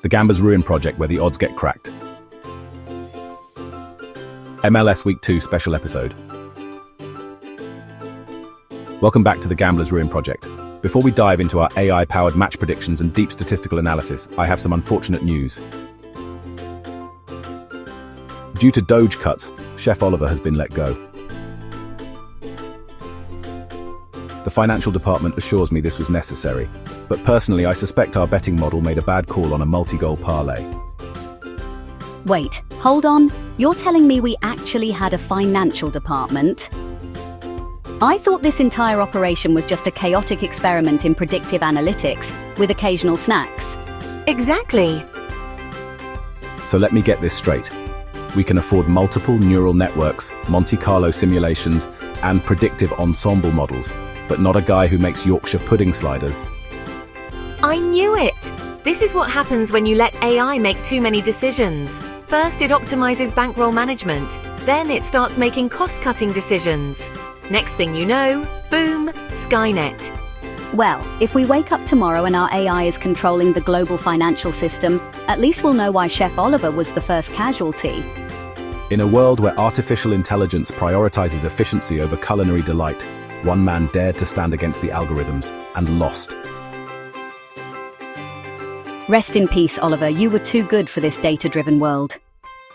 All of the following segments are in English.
the Gambler's Ruin project where the odds get cracked. MLS Week 2 special episode. Welcome back to the Gambler's Ruin project. Before we dive into our AI-powered match predictions and deep statistical analysis, I have some unfortunate news. Due to Doge cuts, Chef Oliver has been let go. The financial department assures me this was necessary, but personally I suspect our betting model made a bad call on a multi-goal parlay. Wait, hold on. You're telling me we actually had a financial department? I thought this entire operation was just a chaotic experiment in predictive analytics, with occasional snacks. Exactly. So let me get this straight. We can afford multiple neural networks, Monte Carlo simulations, and predictive ensemble models, but not a guy who makes Yorkshire pudding sliders. I knew it! This is what happens when you let AI make too many decisions. First, it optimizes bankroll management. Then it starts making cost-cutting decisions. Next thing you know, boom, Skynet. Well, if we wake up tomorrow and our AI is controlling the global financial system, at least we'll know why Chef Oliver was the first casualty. In a world where artificial intelligence prioritizes efficiency over culinary delight, one man dared to stand against the algorithms and lost. Rest in peace, Oliver. You were too good for this data-driven world.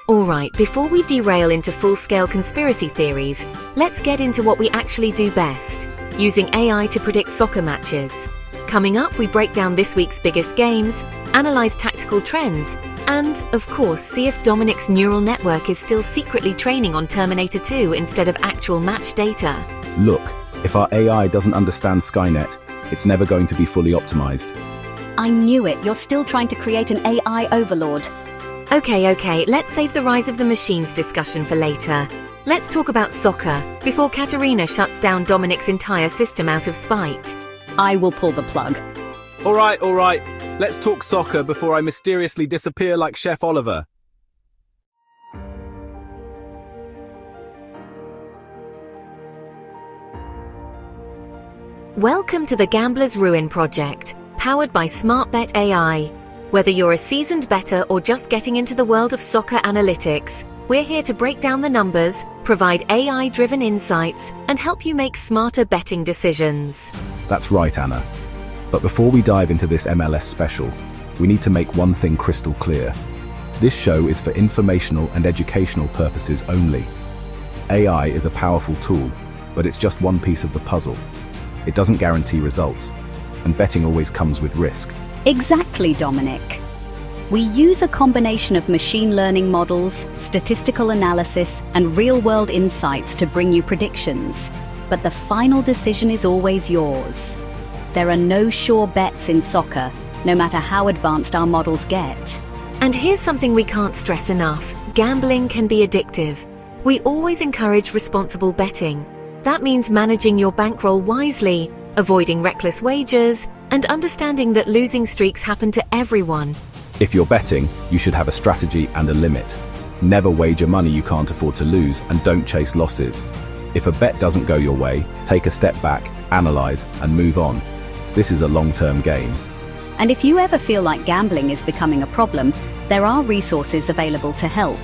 Alright, before we derail into full-scale conspiracy theories, let's get into what we actually do best, using AI to predict soccer matches. Coming up, we break down this week's biggest games, analyze tactical trends, and, of course, see if Dominic's neural network is still secretly training on Terminator 2 instead of actual match data. Look, if our AI doesn't understand Skynet, it's never going to be fully optimized. I knew it. You're still trying to create an AI overlord. Okay, let's save the rise of the machines discussion for later. Let's talk about soccer, before Katerina shuts down Dominic's entire system out of spite. I will pull the plug. All right. Let's talk soccer before I mysteriously disappear like Chef Oliver. Welcome to the Gambler's Ruin project, powered by SmartBet.AI. Whether you're a seasoned bettor or just getting into the world of soccer analytics, we're here to break down the numbers, provide AI-driven insights, and help you make smarter betting decisions. That's right, Anna. But before we dive into this MLS special, we need to make one thing crystal clear. This show is for informational and educational purposes only. AI is a powerful tool, but it's just one piece of the puzzle. It doesn't guarantee results, and betting always comes with risk. Exactly, Dominic. We use a combination of machine learning models, statistical analysis, and real-world insights to bring you predictions. But the final decision is always yours. There are no sure bets in soccer, no matter how advanced our models get. And here's something we can't stress enough. Gambling can be addictive. We always encourage responsible betting. That means managing your bankroll wisely, avoiding reckless wagers, and understanding that losing streaks happen to everyone. If you're betting, you should have a strategy and a limit. Never wager money you can't afford to lose, and don't chase losses. If a bet doesn't go your way, take a step back, analyze, and move on. This is a long-term game. And if you ever feel like gambling is becoming a problem, there are resources available to help.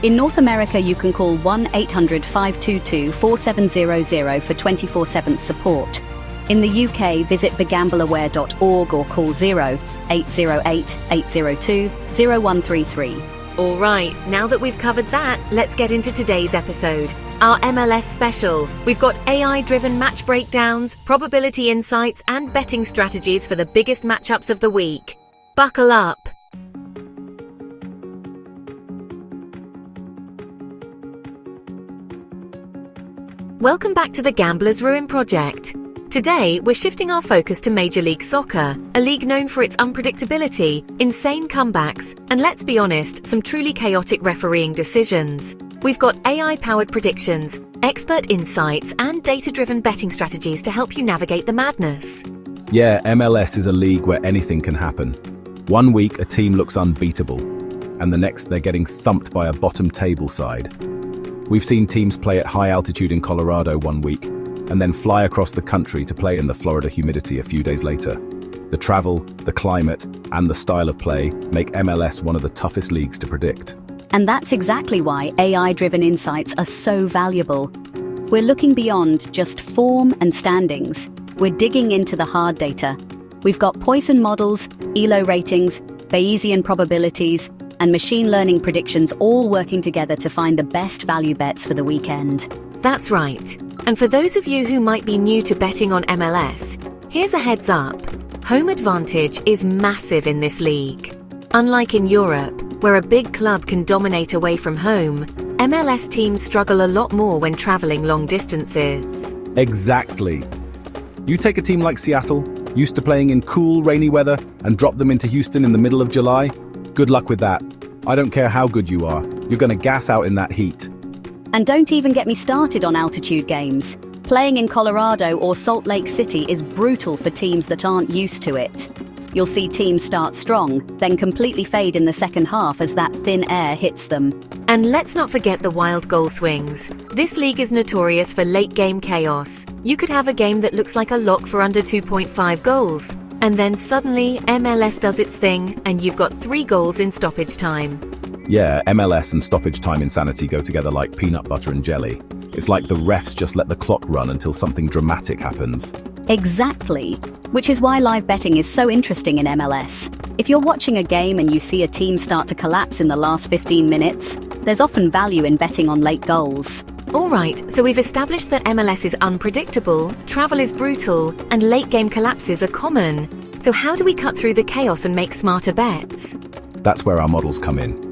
In North America, you can call 1-800-522-4700 for 24/7 support. In the UK, visit begambleaware.org or call 0808-802-0133. All right, now that we've covered that, let's get into today's episode. Our MLS Special. We've got AI-driven match breakdowns, probability insights, and betting strategies for the biggest matchups of the week. Buckle up. Welcome back to the Gambler's Ruin project. Today, we're shifting our focus to Major League Soccer, a league known for its unpredictability, insane comebacks, and let's be honest, some truly chaotic refereeing decisions. We've got AI-powered predictions, expert insights, and data-driven betting strategies to help you navigate the madness. Yeah, MLS is a league where anything can happen. One week, a team looks unbeatable, and the next, they're getting thumped by a bottom-table side. We've seen teams play at high altitude in Colorado one week, and then fly across the country to play in the Florida humidity a few days later. The travel, the climate, and the style of play make MLS one of the toughest leagues to predict. And that's exactly why AI-driven insights are so valuable. We're looking beyond just form and standings. We're digging into the hard data. We've got Poisson models, ELO ratings, Bayesian probabilities, and machine learning predictions all working together to find the best value bets for the weekend. That's right. And for those of you who might be new to betting on MLS, here's a heads up. Home advantage is massive in this league. Unlike in Europe, where a big club can dominate away from home, MLS teams struggle a lot more when traveling long distances. Exactly. You take a team like Seattle, used to playing in cool, rainy weather, and drop them into Houston in the middle of July? Good luck with that. I don't care how good you are, you're going to gas out in that heat. And don't even get me started on altitude games. Playing in Colorado or Salt Lake City is brutal for teams that aren't used to it. You'll see teams start strong, then completely fade in the second half as that thin air hits them. And let's not forget the wild goal swings. This league is notorious for late-game chaos. You could have a game that looks like a lock for under 2.5 goals. And then suddenly, MLS does its thing, and you've got 3 goals in stoppage time. Yeah, MLS and stoppage time insanity go together like peanut butter and jelly. It's like the refs just let the clock run until something dramatic happens. Exactly. Which is why live betting is so interesting in MLS. If you're watching a game and you see a team start to collapse in the last 15 minutes, there's often value in betting on late goals. Alright, so we've established that MLS is unpredictable, travel is brutal, and late-game collapses are common. So how do we cut through the chaos and make smarter bets? That's where our models come in.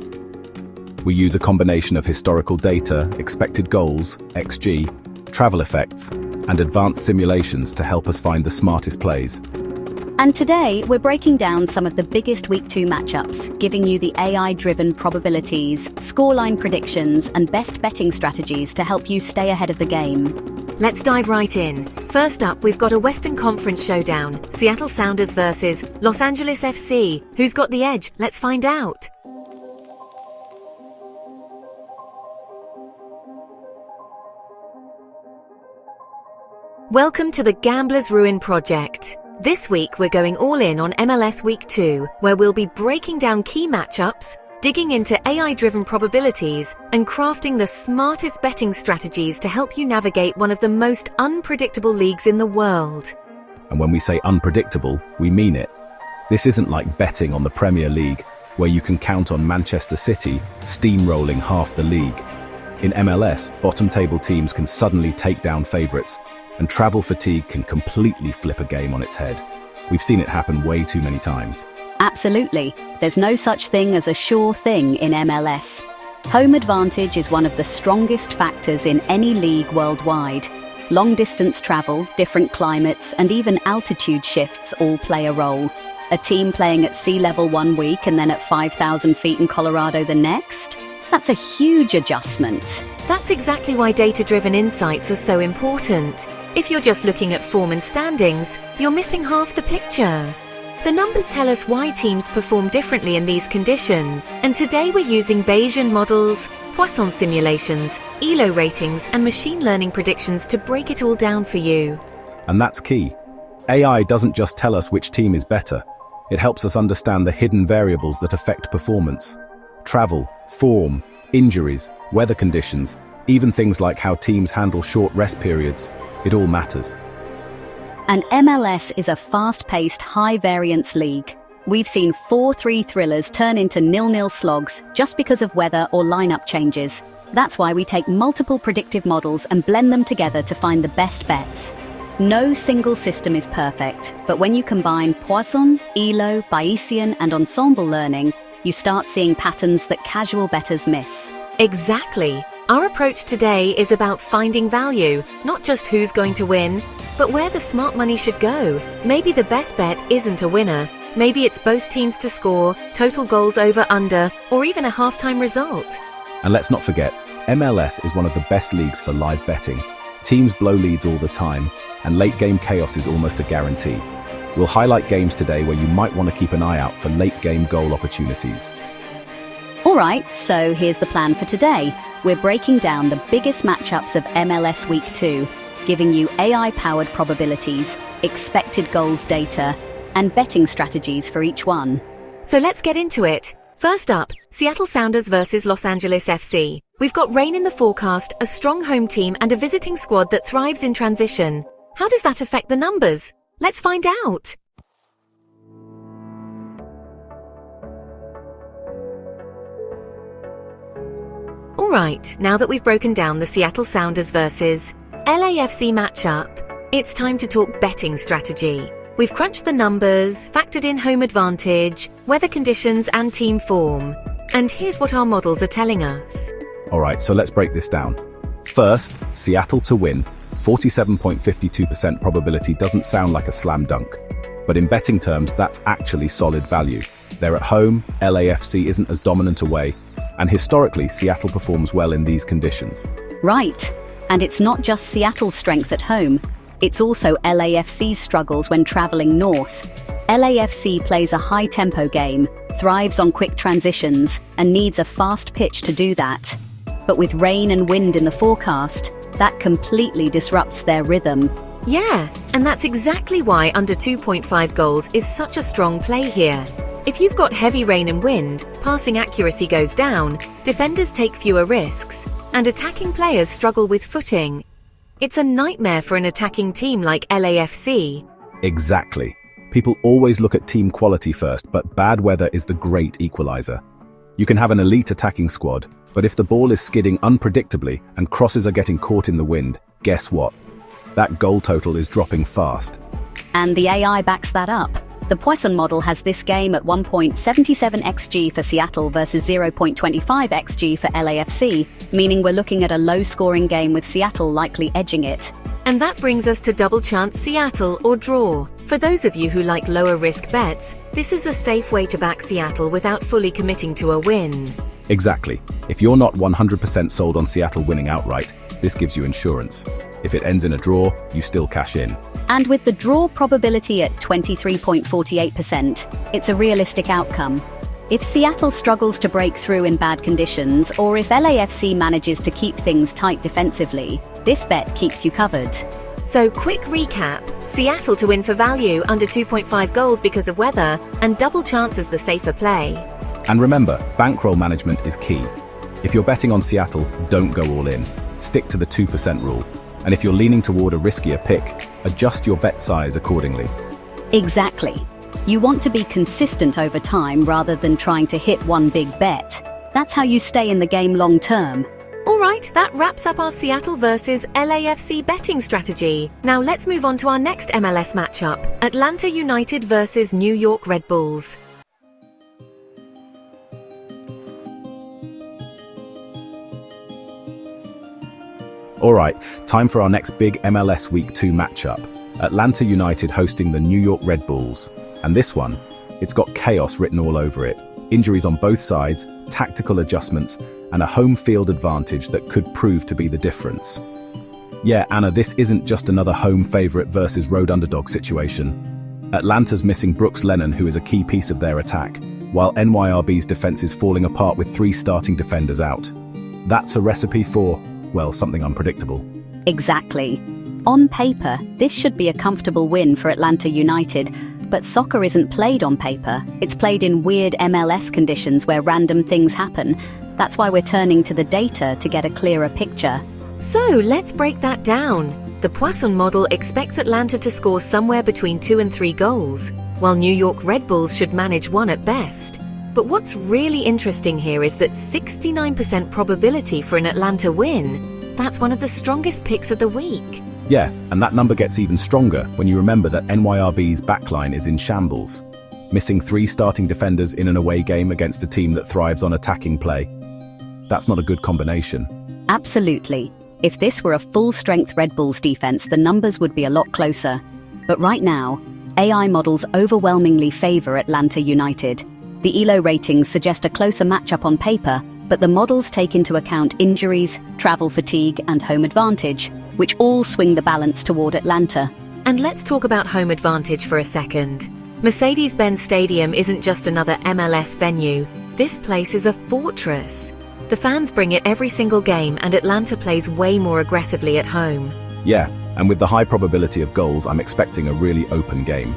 We use a combination of historical data, expected goals, XG, travel effects, and advanced simulations to help us find the smartest plays. And today, we're breaking down some of the biggest Week 2 matchups, giving you the AI-driven probabilities, scoreline predictions, and best betting strategies to help you stay ahead of the game. Let's dive right in. First up, we've got a Western Conference showdown, Seattle Sounders versus Los Angeles FC. Who's got the edge? Let's find out. Welcome to the Gambler's Ruin Project. This week we're going all in on MLS Week 2, where we'll be breaking down key matchups, digging into AI-driven probabilities, and crafting the smartest betting strategies to help you navigate one of the most unpredictable leagues in the world. And when we say unpredictable, we mean it. This isn't like betting on the Premier League, where you can count on Manchester City steamrolling half the league. In MLS, bottom-table teams can suddenly take down favourites, and travel fatigue can completely flip a game on its head. We've seen it happen way too many times. Absolutely. There's no such thing as a sure thing in MLS. Home advantage is one of the strongest factors in any league worldwide. Long-distance travel, different climates, and even altitude shifts all play a role. A team playing at sea level one week and then at 5,000 feet in Colorado the next? That's a huge adjustment. That's exactly why data-driven insights are so important. If you're just looking at form and standings, you're missing half the picture. The numbers tell us why teams perform differently in these conditions, and today we're using Bayesian models, Poisson simulations, ELO ratings, and machine learning predictions to break it all down for you. And that's key. AI doesn't just tell us which team is better. It helps us understand the hidden variables that affect performance. Travel, form, injuries, weather conditions, even things like how teams handle short rest periods. It all matters. And MLS is a fast-paced, high-variance league. We've seen 4-3 thrillers turn into 0-0 slogs just because of weather or lineup changes. That's why we take multiple predictive models and blend them together to find the best bets. No single system is perfect, but when you combine Poisson, ELO, Bayesian, and ensemble learning, you start seeing patterns that casual bettors miss. Exactly. Our approach today is about finding value, not just who's going to win, but where the smart money should go. Maybe the best bet isn't a winner. Maybe it's both teams to score, total goals over under, or even a halftime result. And let's not forget, MLS is one of the best leagues for live betting. Teams blow leads all the time, and late-game chaos is almost a guarantee. We'll highlight games today where you might want to keep an eye out for late-game goal opportunities. All right, so here's the plan for today. We're breaking down the biggest matchups of MLS Week 2, giving you AI-powered probabilities, expected goals data, and betting strategies for each one. So let's get into it. First up, Seattle Sounders versus Los Angeles FC. We've got rain in the forecast, a strong home team, and a visiting squad that thrives in transition. How does that affect the numbers? Let's find out. Alright, now that we've broken down the Seattle Sounders versus LAFC matchup, it's time to talk betting strategy. We've crunched the numbers, factored in home advantage, weather conditions, and team form. And here's what our models are telling us. Alright, so let's break this down. First, Seattle to win. 47.52% probability doesn't sound like a slam dunk. But in betting terms, that's actually solid value. They're at home, LAFC isn't as dominant away, and historically, Seattle performs well in these conditions. Right. And it's not just Seattle's strength at home. It's also LAFC's struggles when traveling north. LAFC plays a high-tempo game, thrives on quick transitions, and needs a fast pitch to do that. But with rain and wind in the forecast, that completely disrupts their rhythm. Yeah, and that's exactly why under 2.5 goals is such a strong play here. If you've got heavy rain and wind, passing accuracy goes down, defenders take fewer risks, and attacking players struggle with footing. It's a nightmare for an attacking team like LAFC. Exactly. People always look at team quality first, but bad weather is the great equalizer. You can have an elite attacking squad, but if the ball is skidding unpredictably and crosses are getting caught in the wind, guess what? That goal total is dropping fast. And the AI backs that up. The Poisson model has this game at 1.77 xG for Seattle versus 0.25 xG for LAFC, meaning we're looking at a low-scoring game with Seattle likely edging it. And that brings us to double chance Seattle or draw. For those of you who like lower risk bets, this is a safe way to back Seattle without fully committing to a win. Exactly. If you're not 100% sold on Seattle winning outright, this gives you insurance. If it ends in a draw, you still cash in. And with the draw probability at 23.48%, it's a realistic outcome. If Seattle struggles to break through in bad conditions, or if LAFC manages to keep things tight defensively, this bet keeps you covered. So quick recap, Seattle to win for value under 2.5 goals because of weather, and double chance is the safer play. And remember, bankroll management is key. If you're betting on Seattle, don't go all in. Stick to the 2% rule. And if you're leaning toward a riskier pick, adjust your bet size accordingly. Exactly. You want to be consistent over time rather than trying to hit one big bet. That's how you stay in the game long term. Alright, that wraps up our Seattle versus LAFC betting strategy. Now let's move on to our next MLS matchup, Atlanta United versus New York Red Bulls. Alright, time for our next big MLS Week 2 matchup. Atlanta United hosting the New York Red Bulls. And this one, it's got chaos written all over it. Injuries on both sides, tactical adjustments, and a home field advantage that could prove to be the difference. Yeah, Anna, this isn't just another home favorite versus road underdog situation. Atlanta's missing Brooks Lennon, who is a key piece of their attack, while NYRB's defense is falling apart with 3 starting defenders out. That's a recipe for, well, something unpredictable. Exactly. On paper, this should be a comfortable win for Atlanta United, but soccer isn't played on paper. It's played in weird MLS conditions where random things happen. That's why we're turning to the data to get a clearer picture. So let's break that down. The Poisson model expects Atlanta to score somewhere between 2 and 3 goals, while New York Red Bulls should manage 1 at best. But what's really interesting here is that 69% probability for an Atlanta win. That's one of the strongest picks of the week. Yeah, and that number gets even stronger when you remember that NYRB's backline is in shambles. Missing 3 starting defenders in an away game against a team that thrives on attacking play. That's not a good combination. Absolutely. If this were a full-strength Red Bulls defense, the numbers would be a lot closer. But right now, AI models overwhelmingly favor Atlanta United. The ELO ratings suggest a closer matchup on paper, but the models take into account injuries, travel fatigue, and home advantage, which all swing the balance toward Atlanta. And let's talk about home advantage for a second. Mercedes-Benz Stadium isn't just another MLS venue. This place is a fortress. The fans bring it every single game, and Atlanta plays way more aggressively at home. Yeah, and with the high probability of goals, I'm expecting a really open game.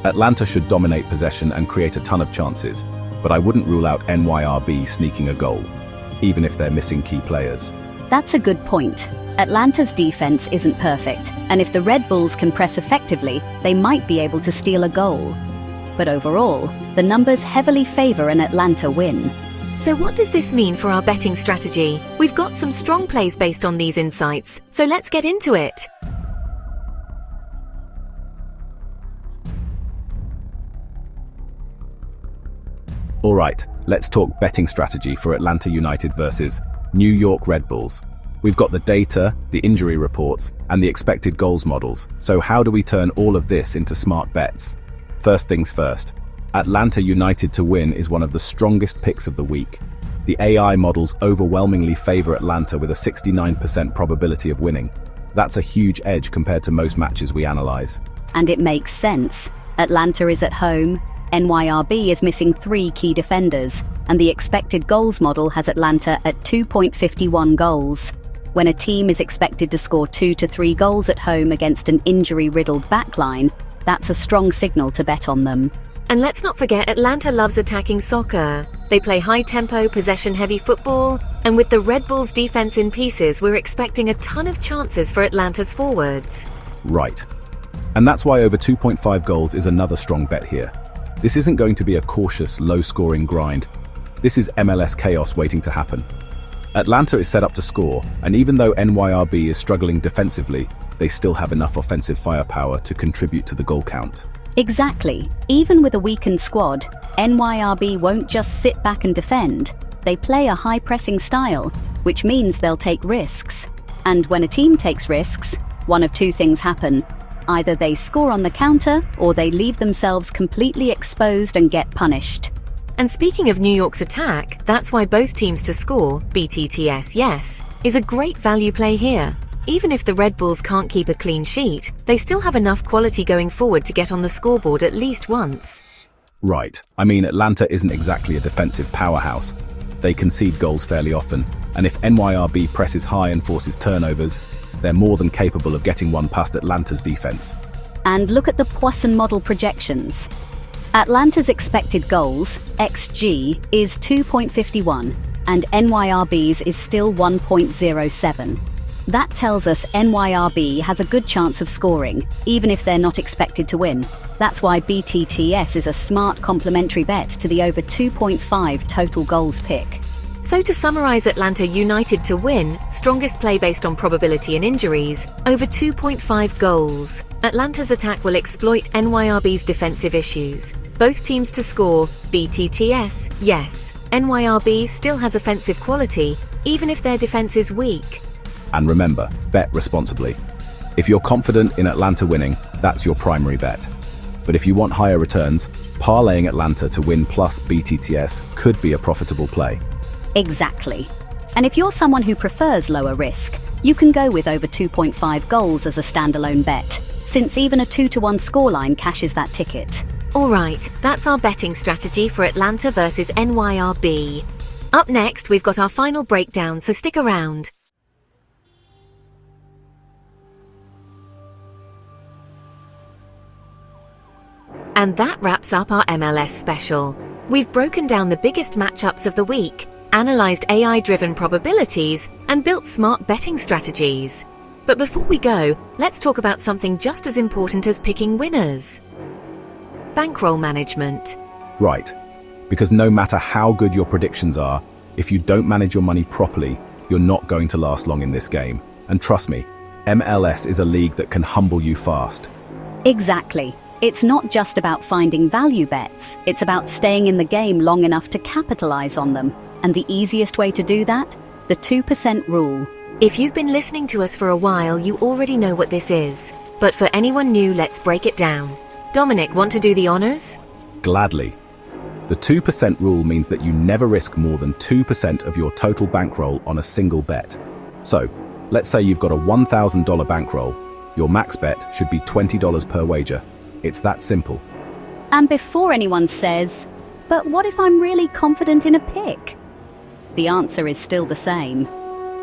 Atlanta should dominate possession and create a ton of chances, but I wouldn't rule out NYRB sneaking a goal, even if they're missing key players. That's a good point. Atlanta's defense isn't perfect, and if the Red Bulls can press effectively, they might be able to steal a goal. But overall, the numbers heavily favor an Atlanta win. So what does this mean for our betting strategy? We've got some strong plays based on these insights, so let's get into it. Alright, let's talk betting strategy for Atlanta United versus New York Red Bulls. We've got the data, the injury reports, and the expected goals models. So how do we turn all of this into smart bets? First things first, Atlanta United to win is one of the strongest picks of the week. The AI models overwhelmingly favor Atlanta with a 69% probability of winning. That's a huge edge compared to most matches we analyze. And it makes sense. Atlanta is at home, NYRB is missing 3 key defenders, and the expected goals model has Atlanta at 2.51 goals. When a team is expected to score 2 to 3 goals at home against an injury-riddled backline, that's a strong signal to bet on them. And let's not forget, Atlanta loves attacking soccer. They play high-tempo, possession-heavy football, and with the Red Bulls' defense in pieces, we're expecting a ton of chances for Atlanta's forwards. Right. And that's why over 2.5 goals is another strong bet here. This isn't going to be a cautious, low-scoring grind. This is MLS chaos waiting to happen. Atlanta is set up to score, and even though NYRB is struggling defensively, they still have enough offensive firepower to contribute to the goal count. Exactly. Even with a weakened squad, NYRB won't just sit back and defend. They play a high-pressing style, which means they'll take risks. And when a team takes risks, one of 2 things happen. Either they score on the counter, or they leave themselves completely exposed and get punished. And speaking of New York's attack, that's why both teams to score, BTTS yes, is a great value play here. Even if the Red Bulls can't keep a clean sheet, they still have enough quality going forward to get on the scoreboard at least once. Right. I mean, Atlanta isn't exactly a defensive powerhouse. They concede goals fairly often, and if NYRB presses high and forces turnovers, they're more than capable of getting one past Atlanta's defense. And look at the Poisson model projections. Atlanta's expected goals, XG, is 2.51, and NYRB's is still 1.07. That tells us NYRB has a good chance of scoring, even if they're not expected to win. That's why BTTS is a smart complementary bet to the over 2.5 total goals pick. So to summarize Atlanta United to win, strongest play based on probability and injuries, over 2.5 goals. Atlanta's attack will exploit NYRB's defensive issues. Both teams to score, BTTS, yes. NYRB still has offensive quality, even if their defense is weak. And remember, bet responsibly. If you're confident in Atlanta winning, that's your primary bet. But if you want higher returns, parlaying Atlanta to win plus BTTS could be a profitable play. Exactly. And if you're someone who prefers lower risk, you can go with over 2.5 goals as a standalone bet, since even a 2-to-1 scoreline cashes that ticket. Alright, that's our betting strategy for Atlanta versus NYRB. Up next, we've got our final breakdown, so stick around. And that wraps up our MLS Special. We've broken down the biggest matchups of the week, analyzed AI-driven probabilities, and built smart betting strategies. But before we go, let's talk about something just as important as picking winners. Bankroll management. Right. Because no matter how good your predictions are, if you don't manage your money properly, you're not going to last long in this game. And trust me, MLS is a league that can humble you fast. Exactly. It's not just about finding value bets, it's about staying in the game long enough to capitalize on them. And the easiest way to do that? The 2% rule. If you've been listening to us for a while, you already know what this is. But for anyone new, let's break it down. Dominic, want to do the honors? Gladly. The 2% rule means that you never risk more than 2% of your total bankroll on a single bet. So, let's say you've got a $1,000 bankroll. Your max bet should be $20 per wager. It's that simple. And before anyone says, but what if I'm really confident in a pick? The answer is still the same.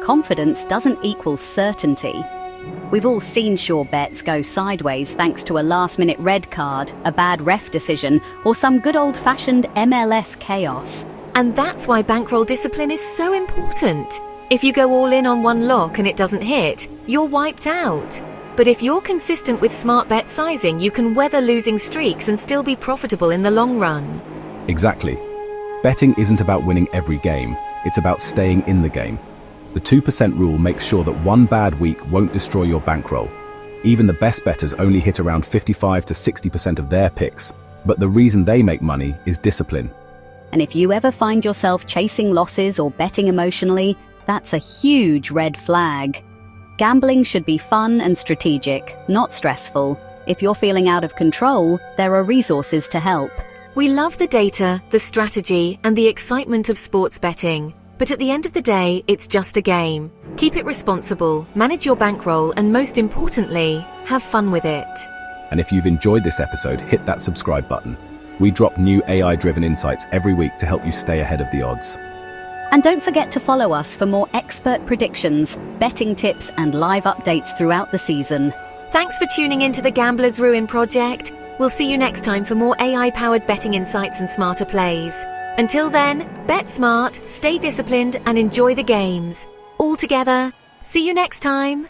Confidence doesn't equal certainty. We've all seen sure bets go sideways thanks to a last-minute red card, a bad ref decision, or some good old-fashioned MLS chaos. And that's why bankroll discipline is so important. If you go all in on one lock and it doesn't hit, you're wiped out. But if you're consistent with smart bet sizing, you can weather losing streaks and still be profitable in the long run. Exactly. Betting isn't about winning every game, it's about staying in the game. The 2% rule makes sure that one bad week won't destroy your bankroll. Even the best bettors only hit around 55 to 60% of their picks, but the reason they make money is discipline. And if you ever find yourself chasing losses or betting emotionally, that's a huge red flag. Gambling should be fun and strategic, not stressful. If you're feeling out of control, there are resources to help. We love the data, the strategy, and the excitement of sports betting. But at the end of the day, it's just a game. Keep it responsible, manage your bankroll, and most importantly, have fun with it. And if you've enjoyed this episode, hit that subscribe button. We drop new AI-driven insights every week to help you stay ahead of the odds. And don't forget to follow us for more expert predictions, betting tips, and live updates throughout the season. Thanks for tuning into the Gambler's Ruin Project. We'll see you next time for more AI-powered betting insights and smarter plays. Until then, bet smart, stay disciplined, and enjoy the games. All together, see you next time.